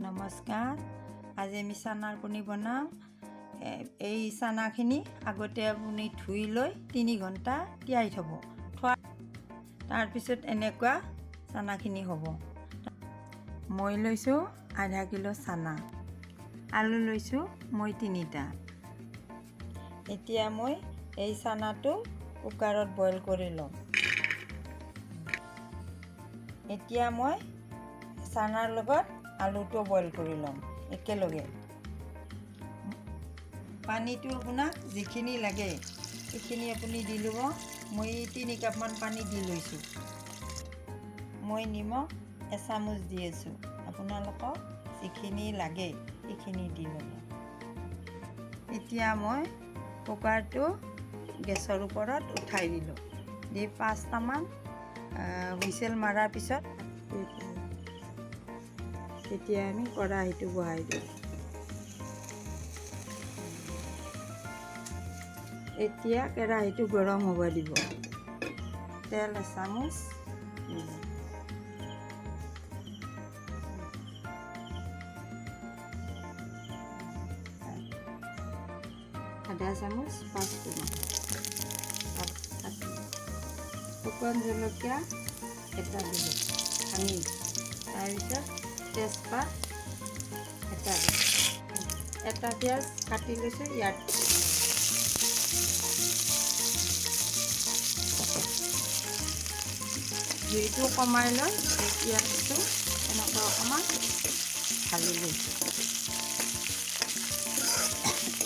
নমস্কাৰ। আজি আমি চানাৰ পনীৰ বনাম। এই চানাখিনি আগতে আপুনি ধুই লৈ 3 ঘণ্টা তিয়াই থ'ব। তাৰপিছত এনেকুৱা চানাখিনি হ'ব। মই লৈছোঁ আধা কিলো চানা, আলু লৈছোঁ মই 3টা। এতিয়া মই এই চানাটো কুকাৰত বইল কৰি ল'ম। এতিয়া মই চানাৰ লগত আলুটো বইল কৰি ল'ম একেলগে। পানীটো আপোনাক যিখিনি লাগে সেইখিনি আপুনি দি ল'ব। মই 3 কাপমান পানী দি লৈছোঁ। মই নিমখ এচামুচ দি আছোঁ। আপোনালোকক যিখিনি লাগে সেইখিনি দি ল'ব। এতিয়া মই কুকাৰটো গেছৰ ওপৰত উঠাই দিলোঁ। দি 5টামান হুইচেল মৰাৰ পিছত তেতিয়া আমি কেৰাহীটো বহাই দিওঁ। এতিয়া কেৰাহীটো গৰম হ'ব দিব। তেল এচামুচ, আধা চামুচ পাঁচফোৰণ, শুকান জলকীয়া এটা দিব ভাঙি, তাৰপিছত তেজপাত এটা দিব। এটা পিঁয়াজ কাটি লৈছোঁ ইয়াত। জুইটো কমাই লৈ এই পিঁয়াজটো এনেকৈ অকণমান ভাজি লৈছোঁ।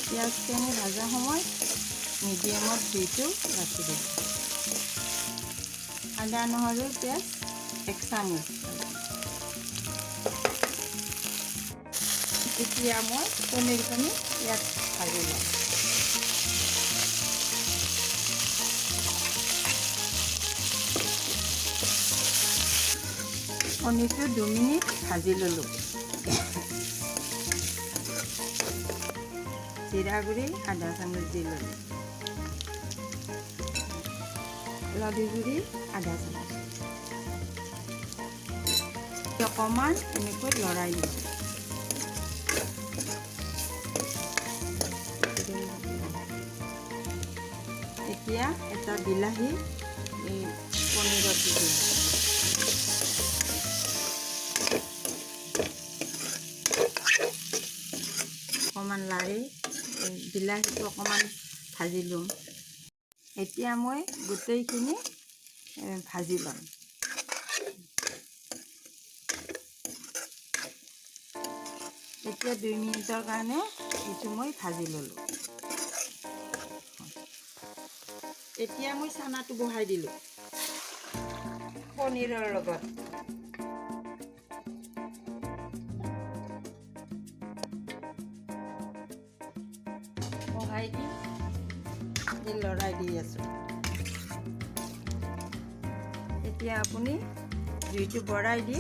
পিঁয়াজখিনি ভজা সময়ত মিডিয়ামত জুইটো ৰাখি দিব। আদা নহৰু পেষ্ট 1 চামুচ। এতিয়া মই পনীৰখিনি ইয়াত ভাজি ল'ম। পনীৰটো 2 মিনিট ভাজি ল'লোঁ। জিৰা গুড়ি আধা চামুচ দি ল'লোঁ। হালধি গুড়ি আধা চামুচ। অকণমান এনেকৈ লৰাই দিছোঁ। এতিয়া এটা বিলাহী এই পনীৰত দি দিলোঁ। অকণমান লাৰি বিলাহীটো অকণমান ভাজি ল'ম। এতিয়া মই গোটেইখিনি ভাজি ল'ম। এতিয়া 2 মিনিটৰ কাৰণে এইটো মই ভাজি ল'লোঁ। এতিয়া মই চানাটো বহাই দিলোঁ পনীৰৰ লগত। বহাই দি লৰাই দি আছোঁ। এতিয়া আপুনি জুইটো বঢ়াই দি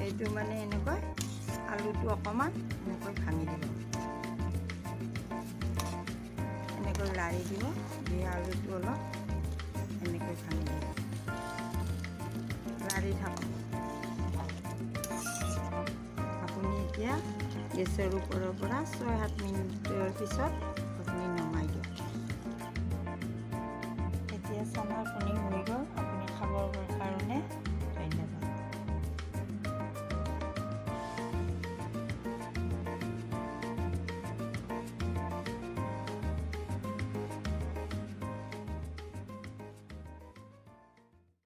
এইটো মানে এনেকৈ আলুটো অকণমান এনেকৈ ভাঙি দিব। এনেকৈ লাৰি দিব। দি আলুটো অলপ এনেকৈ ভাঙি দিব। লাৰি থাকক। আপুনি এতিয়া গেছৰ ওপৰৰ পৰা 6-7 মিনিটৰ পিছত আপুনি নমাই দিয়ক। এতিয়া চানাৰ পনীৰ হৈ গ'ল।